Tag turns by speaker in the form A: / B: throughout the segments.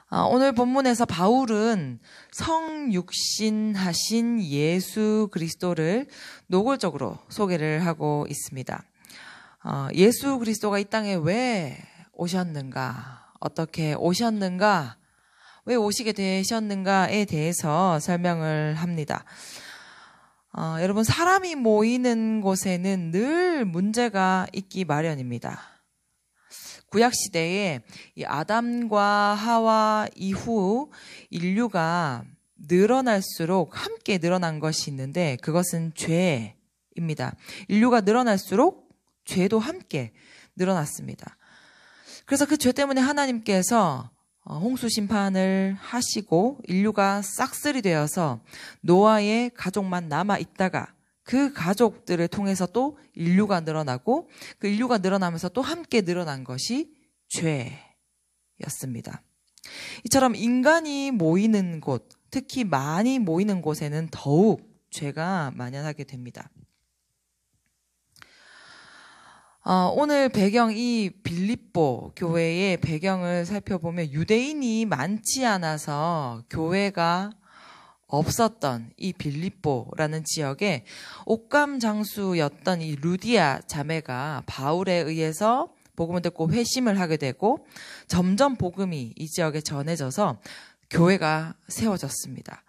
A: 오늘 본문에서 바울은 성육신하신 예수 그리스도를 노골적으로 소개를 하고 있습니다. 예수 그리스도가 이 땅에 왜 오셨는가, 어떻게 오셨는가, 왜 오시게 되셨는가에 대해서 설명을 합니다. 여러분, 사람이 모이는 곳에는 늘 문제가 있기 마련입니다. 구약시대에 이 아담과 하와 이후 인류가 늘어날수록 함께 늘어난 것이 있는데 그것은 죄입니다. 인류가 늘어날수록 죄도 함께 늘어났습니다. 그래서 그 죄 때문에 하나님께서 홍수 심판을 하시고 인류가 싹쓸이 되어서 노아의 가족만 남아 있다가 그 가족들을 통해서 또 인류가 늘어나고 그 인류가 늘어나면서 또 함께 늘어난 것이 죄였습니다. 이처럼 인간이 모이는 곳, 특히 많이 모이는 곳에는 더욱 죄가 만연하게 됩니다. 오늘 배경, 이 빌립보 교회의 배경을 살펴보면 유대인이 많지 않아서 교회가 없었던 이 빌립보라는 지역에 옥감 장수였던 이 루디아 자매가 바울에 의해서 복음을 듣고 회심을 하게 되고 점점 복음이 이 지역에 전해져서 교회가 세워졌습니다.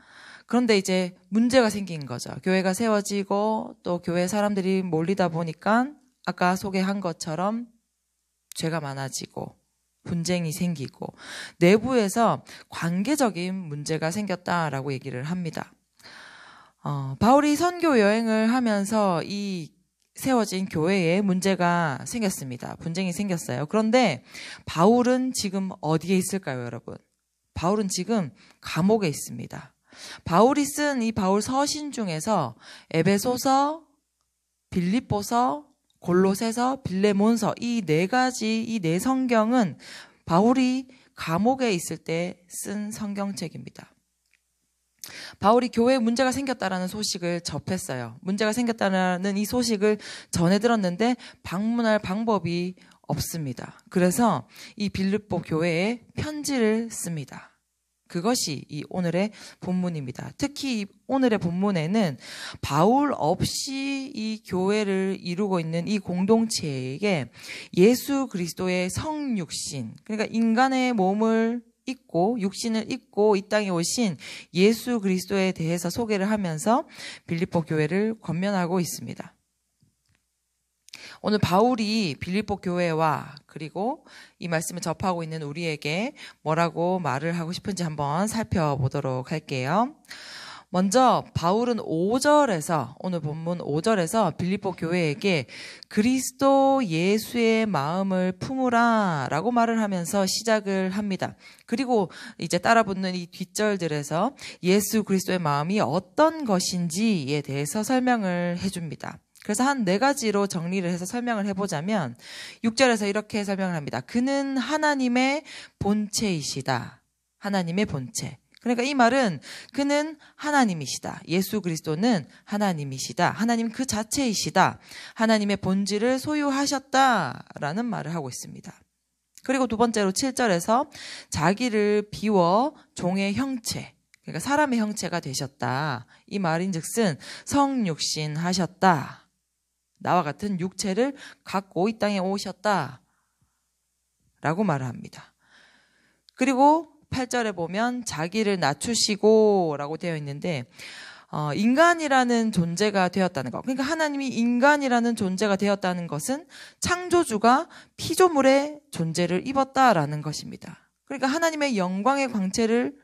A: 그런데 이제 문제가 생긴 거죠. 교회가 세워지고 또 교회 사람들이 몰리다 보니까 아까 소개한 것처럼 죄가 많아지고 분쟁이 생기고 내부에서 관계적인 문제가 생겼다라고 얘기를 합니다. 바울이 선교 여행을 하면서 이 세워진 교회에 문제가 생겼습니다. 분쟁이 생겼어요. 그런데 바울은 지금 어디에 있을까요, 여러분? 바울은 지금 감옥에 있습니다. 바울이 쓴 이 바울 서신 중에서 에베소서, 빌립보서, 골로새서, 빌레몬서 이 네 가지, 이 네 성경은 바울이 감옥에 있을 때 쓴 성경책입니다. 바울이 교회에 문제가 생겼다라는 소식을 접했어요. 문제가 생겼다는 이 소식을 전해 들었는데 방문할 방법이 없습니다. 그래서 이 빌립보 교회에 편지를 씁니다. 그것이 이 오늘의 본문입니다. 특히 오늘의 본문에는 바울 없이 이 교회를 이루고 있는 이 공동체에게 예수 그리스도의 성육신, 그러니까 인간의 몸을 입고 육신을 입고 이 땅에 오신 예수 그리스도에 대해서 소개를 하면서 빌립보 교회를 권면하고 있습니다. 오늘 바울이 빌립보 교회와 그리고 이 말씀을 접하고 있는 우리에게 뭐라고 말을 하고 싶은지 한번 살펴보도록 할게요. 먼저 바울은 5절에서 오늘 본문 5절에서 빌립보 교회에게 그리스도 예수의 마음을 품으라 라고 말을 하면서 시작을 합니다. 그리고 이제 따라붙는 이 뒷절들에서 예수 그리스도의 마음이 어떤 것인지에 대해서 설명을 해줍니다. 그래서 한 4가지로 정리를 해서 설명을 해보자면 6절에서 이렇게 설명을 합니다. 그는 하나님의 본체이시다. 하나님의 본체. 그러니까 이 말은 그는 하나님이시다. 예수 그리스도는 하나님이시다. 하나님 그 자체이시다. 하나님의 본질을 소유하셨다라는 말을 하고 있습니다. 그리고 두 번째로 7절에서 자기를 비워 종의 형체, 그러니까 사람의 형체가 되셨다. 이 말인즉슨 성육신 하셨다. 나와 같은 육체를 갖고 이 땅에 오셨다. 라고 말을 합니다. 그리고 8절에 보면 자기를 낮추시고 라고 되어 있는데 인간이라는 존재가 되었다는 것. 그러니까 하나님이 인간이라는 존재가 되었다는 것은 창조주가 피조물의 존재를 입었다라는 것입니다. 그러니까 하나님의 영광의 광채를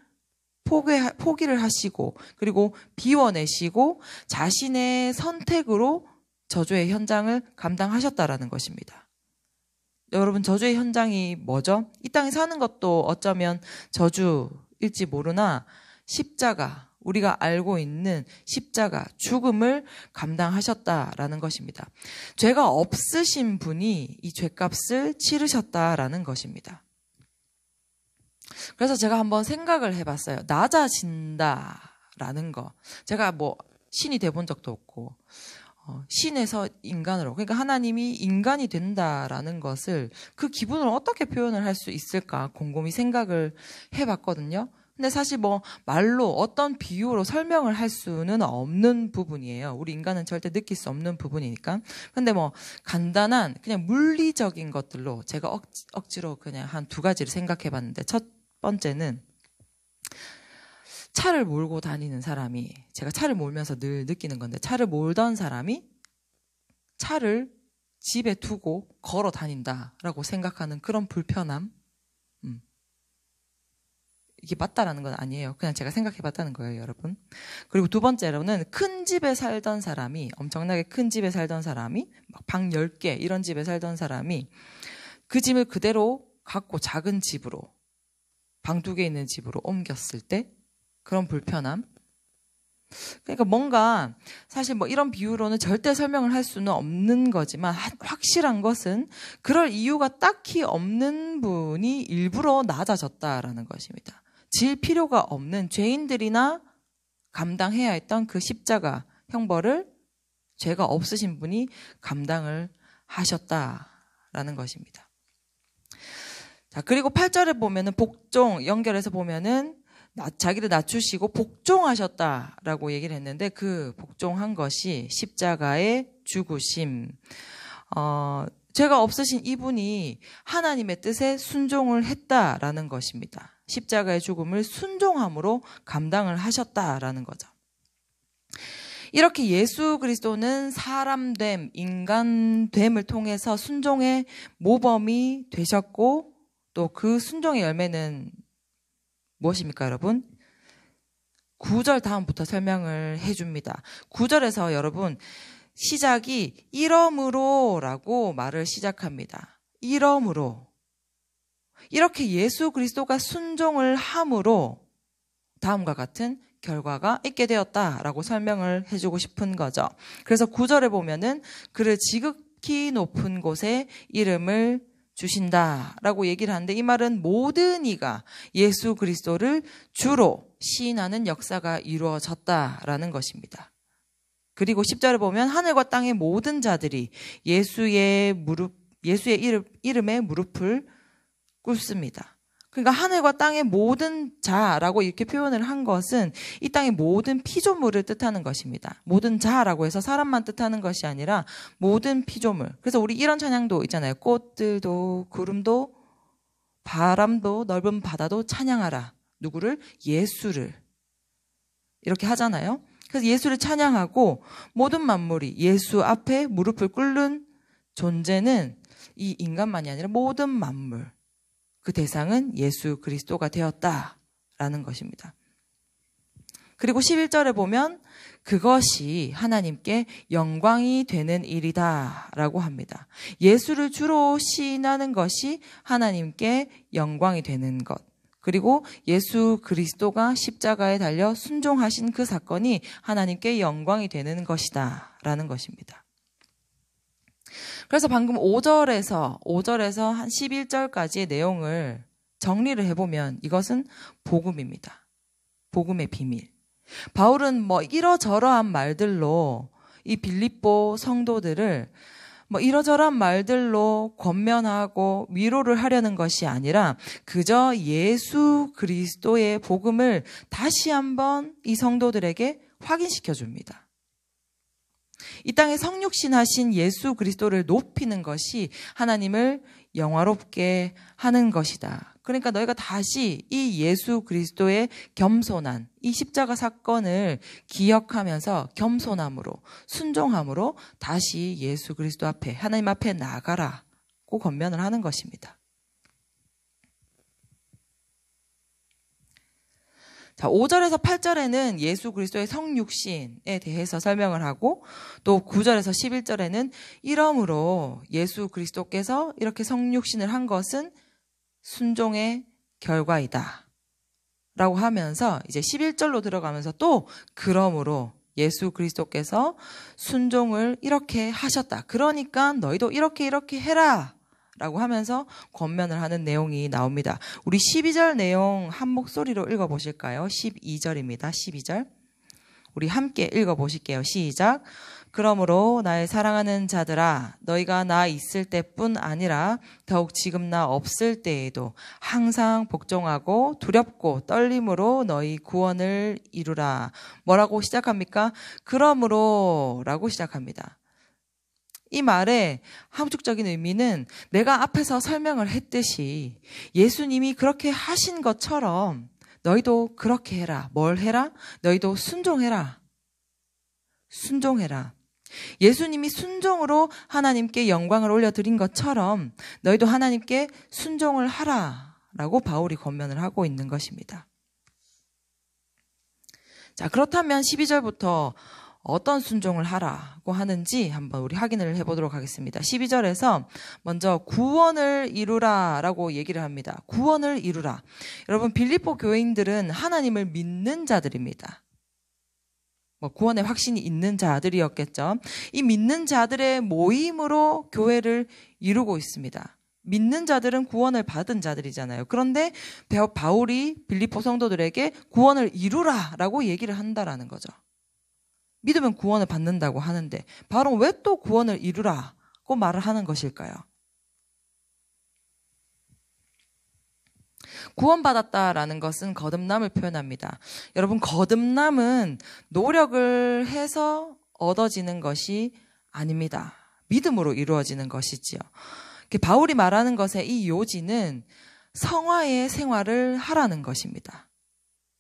A: 포기를 하시고 그리고 비워내시고 자신의 선택으로 저주의 현장을 감당하셨다라는 것입니다. 여러분, 저주의 현장이 뭐죠? 이 땅에 사는 것도 어쩌면 저주일지 모르나 십자가, 우리가 알고 있는 십자가, 죽음을 감당하셨다라는 것입니다. 죄가 없으신 분이 이 죄값을 치르셨다라는 것입니다. 그래서 제가 한번 생각을 해봤어요. 낮아진다라는 거. 제가 신이 돼본 적도 없고 신에서 인간으로, 그러니까 하나님이 인간이 된다라는 것을 그 기분을 어떻게 표현을 할 수 있을까 곰곰이 생각을 해봤거든요. 근데 사실 뭐 말로 어떤 비유로 설명을 할 수는 없는 부분이에요. 우리 인간은 절대 느낄 수 없는 부분이니까. 근데 뭐 간단한 그냥 물리적인 것들로 제가 억지로 그냥 한 두 가지를 생각해봤는데, 첫 번째는 차를 몰고 다니는 사람이, 제가 차를 몰면서 늘 느끼는 건데, 차를 몰던 사람이 차를 집에 두고 걸어 다닌다라고 생각하는 그런 불편함. 이게 맞다라는 건 아니에요. 그냥 제가 생각해봤다는 거예요, 여러분. 그리고 두 번째로는 큰 집에 살던 사람이, 엄청나게 큰 집에 살던 사람이, 막 방 10개 이런 집에 살던 사람이 그 집을 그대로 갖고 작은 집으로, 방 2개 있는 집으로 옮겼을 때 그런 불편함. 그러니까 뭔가 사실 뭐 이런 비유로는 절대 설명을 할 수는 없는 거지만, 확실한 것은 그럴 이유가 딱히 없는 분이 일부러 낮아졌다라는 것입니다. 질 필요가 없는 죄인들이나 감당해야 했던 그 십자가 형벌을 죄가 없으신 분이 감당을 하셨다라는 것입니다. 자, 그리고 8절에 보면은 복종 연결해서 보면은 자기를 낮추시고 복종하셨다라고 얘기를 했는데, 그 복종한 것이 십자가의 죽으심. 죄가 없으신 이분이 하나님의 뜻에 순종을 했다라는 것입니다. 십자가의 죽음을 순종함으로 감당을 하셨다라는 거죠. 이렇게 예수 그리스도는 사람됨, 인간됨을 통해서 순종의 모범이 되셨고, 또 그 순종의 열매는 무엇입니까, 여러분? 9절 다음부터 설명을 해줍니다. 9절에서 여러분, 시작이 이러므로라고 말을 시작합니다. 이러므로. 이렇게 예수 그리스도가 순종을 함으로 다음과 같은 결과가 있게 되었다라고 설명을 해주고 싶은 거죠. 그래서 9절에 보면은 그를 지극히 높은 곳에 이름을 주신다라고 얘기를 하는데, 이 말은 모든 이가 예수 그리스도를 주로 시인하는 역사가 이루어졌다라는 것입니다. 그리고 10절에 보면 하늘과 땅의 모든 자들이 예수의 이름에 무릎을 꿇습니다. 그러니까 하늘과 땅의 모든 자라고 이렇게 표현을 한 것은 이 땅의 모든 피조물을 뜻하는 것입니다. 모든 자라고 해서 사람만 뜻하는 것이 아니라 모든 피조물. 그래서 우리 이런 찬양도 있잖아요. 꽃들도 구름도 바람도 넓은 바다도 찬양하라. 누구를? 예수를. 이렇게 하잖아요. 그래서 예수를 찬양하고 모든 만물이 예수 앞에 무릎을 꿇는 존재는 이 인간만이 아니라 모든 만물. 그 대상은 예수 그리스도가 되었다라는 것입니다. 그리고 11절에 보면 그것이 하나님께 영광이 되는 일이다라고 합니다. 예수를 주로 시인하는 것이 하나님께 영광이 되는 것. 그리고 예수 그리스도가 십자가에 달려 순종하신 그 사건이 하나님께 영광이 되는 것이다 라는 것입니다. 그래서 방금 5절에서 한 11절까지의 내용을 정리를 해보면 이것은 복음입니다. 복음의 비밀. 바울은 뭐 이러저러한 말들로 이 빌립보 성도들을 뭐 이러저러한 말들로 권면하고 위로를 하려는 것이 아니라 그저 예수 그리스도의 복음을 다시 한번 이 성도들에게 확인시켜 줍니다. 이 땅에 성육신 하신 예수 그리스도를 높이는 것이 하나님을 영화롭게 하는 것이다. 그러니까 너희가 다시 이 예수 그리스도의 겸손한 이 십자가 사건을 기억하면서 겸손함으로 순종함으로 다시 예수 그리스도 앞에 하나님 앞에 나가라고 권면을 하는 것입니다. 자, 5절에서 8절에는 예수 그리스도의 성육신에 대해서 설명을 하고, 또 9절에서 11절에는 이러므로 예수 그리스도께서 이렇게 성육신을 한 것은 순종의 결과이다 라고 하면서 이제 11절로 들어가면서 또 그러므로 예수 그리스도께서 순종을 이렇게 하셨다. 그러니까 너희도 이렇게 해라 라고 하면서 권면을 하는 내용이 나옵니다. 우리 12절 내용 한 목소리로 읽어보실까요? 12절입니다. 12절. 우리 함께 읽어보실게요. 시작. 그러므로 나의 사랑하는 자들아, 너희가 나 있을 때뿐 아니라 더욱 지금 나 없을 때에도 항상 복종하고 두렵고 떨림으로 너희 구원을 이루라. 뭐라고 시작합니까? 그러므로 라고 시작합니다. 이 말의 함축적인 의미는 내가 앞에서 설명을 했듯이 예수님이 그렇게 하신 것처럼 너희도 그렇게 해라. 뭘 해라? 너희도 순종해라. 순종해라. 예수님이 순종으로 하나님께 영광을 올려드린 것처럼 너희도 하나님께 순종을 하라 라고 바울이 권면을 하고 있는 것입니다. 자, 그렇다면 12절부터 어떤 순종을 하라고 하는지 한번 우리 확인을 해보도록 하겠습니다. 12절에서 먼저 구원을 이루라 라고 얘기를 합니다. 구원을 이루라. 여러분, 빌립보 교인들은 하나님을 믿는 자들입니다. 구원의 확신이 있는 자들이었겠죠. 이 믿는 자들의 모임으로 교회를 이루고 있습니다. 믿는 자들은 구원을 받은 자들이잖아요. 그런데 바울이 빌립보 성도들에게 구원을 이루라라고 얘기를 한다라는 거죠. 믿으면 구원을 받는다고 하는데 바울은 왜 또 구원을 이루라고 말을 하는 것일까요? 구원받았다라는 것은 거듭남을 표현합니다. 여러분, 거듭남은 노력을 해서 얻어지는 것이 아닙니다. 믿음으로 이루어지는 것이지요. 바울이 말하는 것의 이 요지는 성화의 생활을 하라는 것입니다.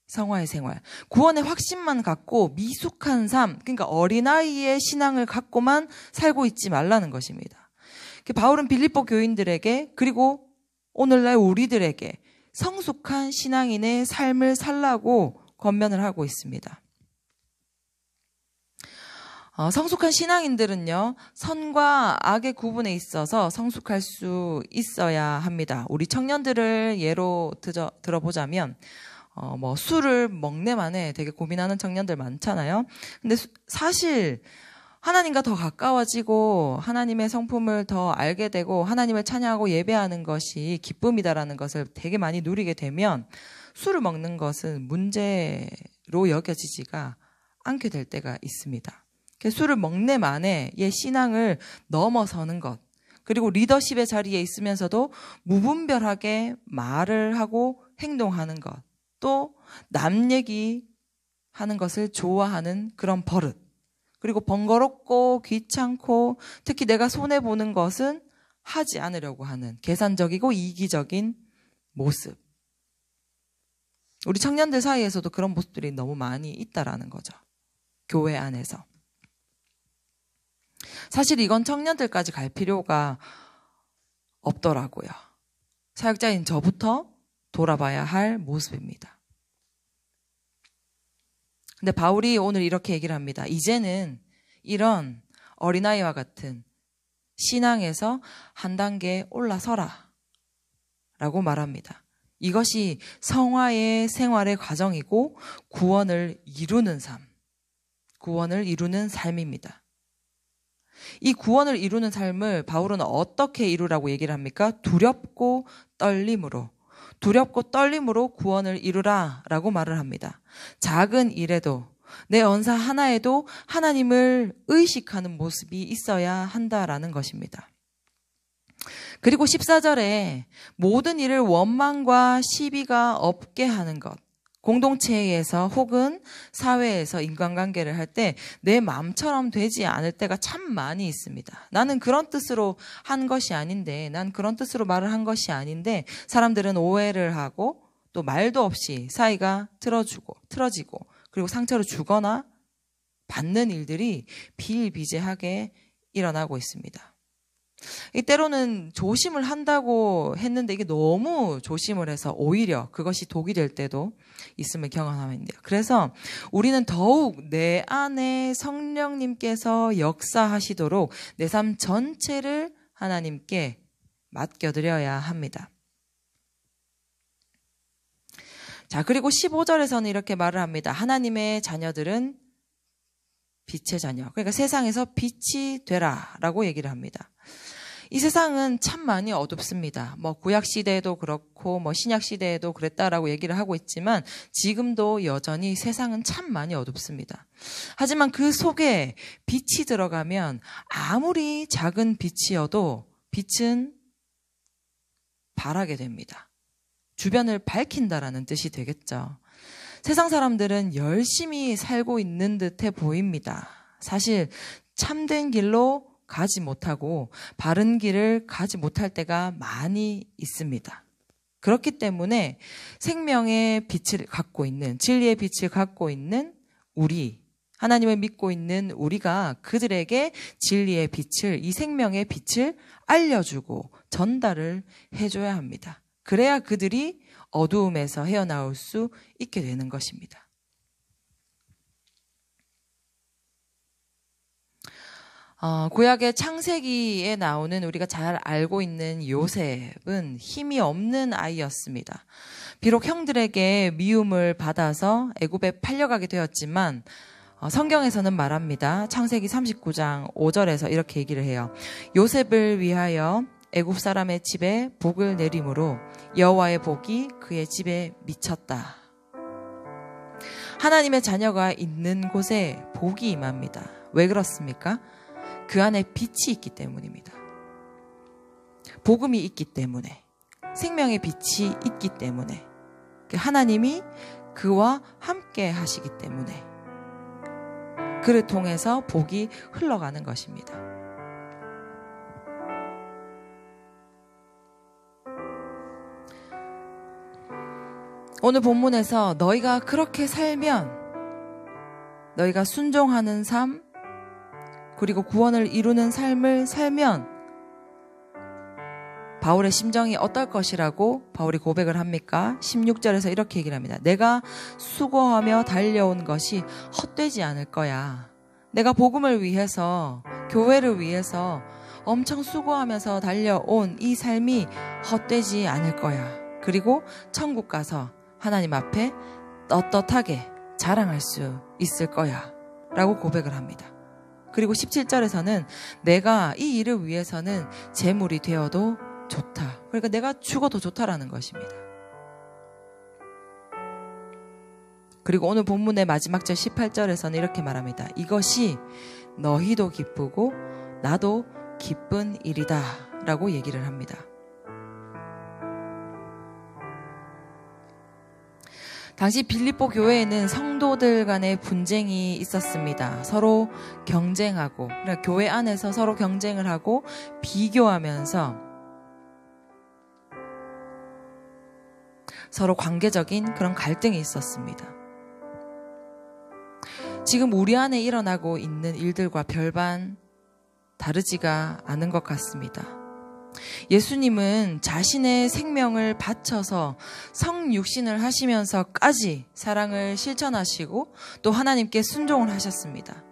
A: 성화의 생활. 구원의 확신만 갖고 미숙한 삶, 그러니까 어린아이의 신앙을 갖고만 살고 있지 말라는 것입니다. 바울은 빌립보 교인들에게 그리고 오늘날 우리들에게 성숙한 신앙인의 삶을 살라고 권면을 하고 있습니다. 성숙한 신앙인들은요, 선과 악의 구분에 있어서 성숙할 수 있어야 합니다. 우리 청년들을 예로 들어보자면, 술을 먹네 마네 되게 고민하는 청년들 많잖아요. 근데 사실 하나님과 더 가까워지고 하나님의 성품을 더 알게 되고 하나님을 찬양하고 예배하는 것이 기쁨이다라는 것을 되게 많이 누리게 되면 술을 먹는 것은 문제로 여겨지지가 않게 될 때가 있습니다. 술을 먹네 마네의 신앙을 넘어서는 것, 그리고 리더십의 자리에 있으면서도 무분별하게 말을 하고 행동하는 것, 또 남 얘기하는 것을 좋아하는 그런 버릇, 그리고 번거롭고 귀찮고 특히 내가 손해보는 것은 하지 않으려고 하는 계산적이고 이기적인 모습. 우리 청년들 사이에서도 그런 모습들이 너무 많이 있다라는 거죠. 교회 안에서. 사실 이건 청년들까지 갈 필요가 없더라고요. 사역자인 저부터 돌아봐야 할 모습입니다. 근데 바울이 오늘 이렇게 얘기를 합니다. 이제는 이런 어린아이와 같은 신앙에서 한 단계 올라서라 라고 말합니다. 이것이 성화의 생활의 과정이고 구원을 이루는 삶, 구원을 이루는 삶입니다. 이 구원을 이루는 삶을 바울은 어떻게 이루라고 얘기를 합니까? 두렵고 떨림으로 구원을 이루라 라고 말을 합니다. 작은 일에도 내 언사 하나에도 하나님을 의식하는 모습이 있어야 한다라는 것입니다. 그리고 14절에 모든 일을 원망과 시비가 없게 하는 것, 공동체에서 혹은 사회에서 인간관계를 할 때 내 마음처럼 되지 않을 때가 참 많이 있습니다. 나는 그런 뜻으로 한 것이 아닌데, 난 그런 뜻으로 말을 한 것이 아닌데 사람들은 오해를 하고 또 말도 없이 사이가 틀어지고 그리고 상처를 주거나 받는 일들이 비일비재하게 일어나고 있습니다. 때로는 조심을 한다고 했는데 이게 너무 조심을 해서 오히려 그것이 독이 될 때도 있음을 경험하면 돼요. 그래서 우리는 더욱 내 안에 성령님께서 역사하시도록 내 삶 전체를 하나님께 맡겨드려야 합니다. 자, 그리고 15절에서는 이렇게 말을 합니다. 하나님의 자녀들은 빛의 자녀, 그러니까 세상에서 빛이 되라 라고 얘기를 합니다. 이 세상은 참 많이 어둡습니다. 구약 시대에도 그렇고 신약 시대에도 그랬다라고 얘기를 하고 있지만 지금도 여전히 세상은 참 많이 어둡습니다. 하지만 그 속에 빛이 들어가면 아무리 작은 빛이어도 빛은 발하게 됩니다. 주변을 밝힌다라는 뜻이 되겠죠. 세상 사람들은 열심히 살고 있는 듯해 보입니다. 사실 참된 길로 가지 못하고 바른 길을 가지 못할 때가 많이 있습니다. 그렇기 때문에 생명의 빛을 갖고 있는, 진리의 빛을 갖고 있는 우리, 하나님을 믿고 있는 우리가 그들에게 진리의 빛을, 이 생명의 빛을 알려주고 전달을 해줘야 합니다. 그래야 그들이 어두움에서 헤어나올 수 있게 되는 것입니다. 구약의 창세기에 나오는 우리가 잘 알고 있는 요셉은 힘이 없는 아이였습니다. 비록 형들에게 미움을 받아서 애굽에 팔려가게 되었지만 성경에서는 말합니다. 창세기 39장 5절에서 이렇게 얘기를 해요. 요셉을 위하여 애굽 사람의 집에 복을 내림으로 여호와의 복이 그의 집에 미쳤다. 하나님의 자녀가 있는 곳에 복이 임합니다. 왜 그렇습니까? 그 안에 빛이 있기 때문입니다. 복음이 있기 때문에, 생명의 빛이 있기 때문에, 하나님이 그와 함께 하시기 때문에 그를 통해서 복이 흘러가는 것입니다. 오늘 본문에서 너희가 그렇게 살면, 너희가 순종하는 삶, 그리고 구원을 이루는 삶을 살면 바울의 심정이 어떨 것이라고 바울이 고백을 합니까? 16절에서 이렇게 얘기를 합니다. 내가 수고하며 달려온 것이 헛되지 않을 거야. 내가 복음을 위해서, 교회를 위해서 엄청 수고하면서 달려온 이 삶이 헛되지 않을 거야. 그리고 천국 가서 하나님 앞에 떳떳하게 자랑할 수 있을 거야 라고 고백을 합니다. 그리고 17절에서는 내가 이 일을 위해서는 재물이 되어도 좋다. 그러니까 내가 죽어도 좋다라는 것입니다. 그리고 오늘 본문의 마지막 절 18절에서는 이렇게 말합니다. 이것이 너희도 기쁘고 나도 기쁜 일이다 라고 얘기를 합니다. 당시 빌립보 교회에는 성도들 간의 분쟁이 있었습니다. 서로 경쟁하고, 그러니까 교회 안에서 서로 경쟁을 하고 비교하면서 서로 관계적인 그런 갈등이 있었습니다. 지금 우리 안에 일어나고 있는 일들과 별반 다르지가 않은 것 같습니다. 예수님은 자신의 생명을 바쳐서 성육신을 하시면서까지 사랑을 실천하시고 또 하나님께 순종을 하셨습니다.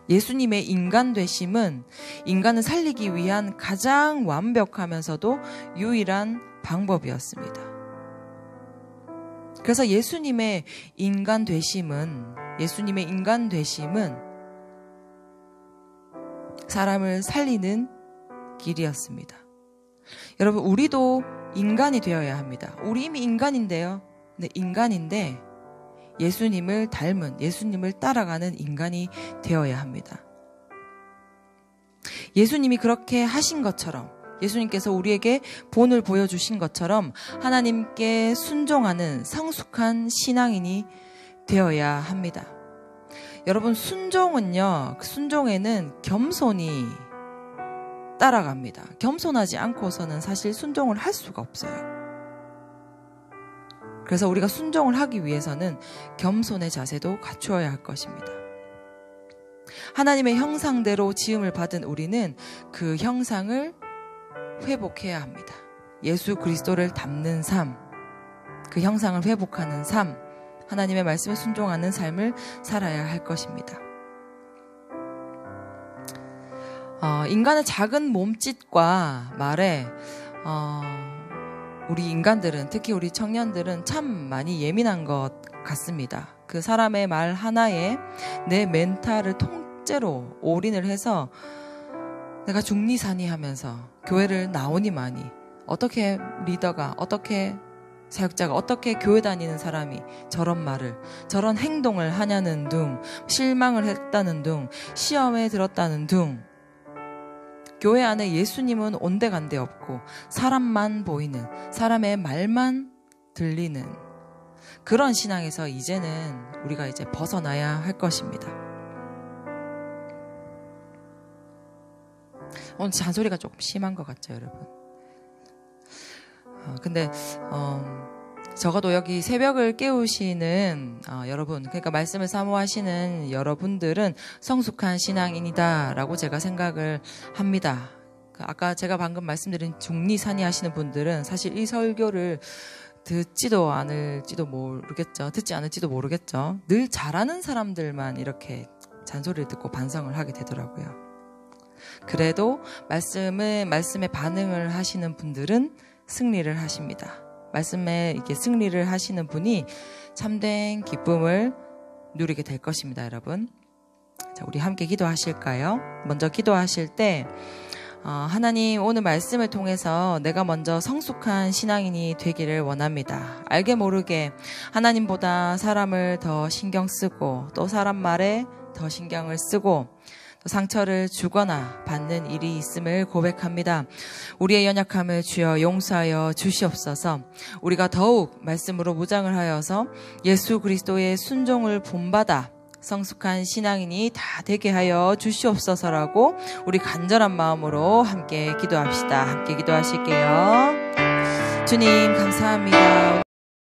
A: 예수님의 인간 되심은 인간을 살리기 위한 가장 완벽하면서도 유일한 방법이었습니다. 그래서 예수님의 인간 되심은 사람을 살리는 길이었습니다. 여러분, 우리도 인간이 되어야 합니다. 우리 이미 인간인데요. 근데 인간인데 예수님을 닮은, 예수님을 따라가는 인간이 되어야 합니다. 예수님이 그렇게 하신 것처럼, 예수님께서 우리에게 본을 보여주신 것처럼 하나님께 순종하는 성숙한 신앙인이 되어야 합니다. 여러분, 순종은요, 순종에는 겸손이 따라갑니다. 겸손하지 않고서는 사실 순종을 할 수가 없어요. 그래서 우리가 순종을 하기 위해서는 겸손의 자세도 갖추어야 할 것입니다. 하나님의 형상대로 지음을 받은 우리는 그 형상을 회복해야 합니다. 예수 그리스도를 닮는 삶, 그 형상을 회복하는 삶, 하나님의 말씀에 순종하는 삶을 살아야 할 것입니다. 인간의 작은 몸짓과 말에 우리 인간들은, 특히 우리 청년들은 참 많이 예민한 것 같습니다. 그 사람의 말 하나에 내 멘탈을 통째로 올인을 해서 내가 중리산이 하면서 교회를 나오니만이 어떻게 리더가, 어떻게 사역자가, 어떻게 교회 다니는 사람이 저런 말을, 저런 행동을 하냐는 둥, 실망을 했다는 둥, 시험에 들었다는 둥. 교회 안에 예수님은 온데간데 없고 사람만 보이는, 사람의 말만 들리는 그런 신앙에서 이제는 우리가 이제 벗어나야 할 것입니다. 오늘 잔소리가 조금 심한 것 같죠, 여러분? 근데 적어도 여기 새벽을 깨우시는 여러분, 그러니까 말씀을 사모하시는 여러분들은 성숙한 신앙인이다라고 제가 생각을 합니다. 아까 제가 방금 말씀드린 중리산이 하시는 분들은 사실 이 설교를 듣지도 않을지도 모르겠죠. 듣지 않을지도 모르겠죠. 늘 잘하는 사람들만 이렇게 잔소리를 듣고 반성을 하게 되더라고요. 그래도 말씀에 반응을 하시는 분들은 승리를 하십니다. 말씀에 이렇게 승리를 하시는 분이 참된 기쁨을 누리게 될 것입니다, 여러분. 자, 우리 함께 기도하실까요? 먼저 기도하실 때 하나님, 오늘 말씀을 통해서 내가 먼저 성숙한 신앙인이 되기를 원합니다. 알게 모르게 하나님보다 사람을 더 신경 쓰고 또 사람 말에 더 신경을 쓰고 또 상처를 주거나 받는 일이 있음을 고백합니다. 우리의 연약함을 주여 용서하여 주시옵소서. 우리가 더욱 말씀으로 무장을 하여서 예수 그리스도의 순종을 본받아 성숙한 신앙인이 다 되게 하여 주시옵소서라고 우리 간절한 마음으로 함께 기도합시다. 함께 기도하실게요. 주님 감사합니다.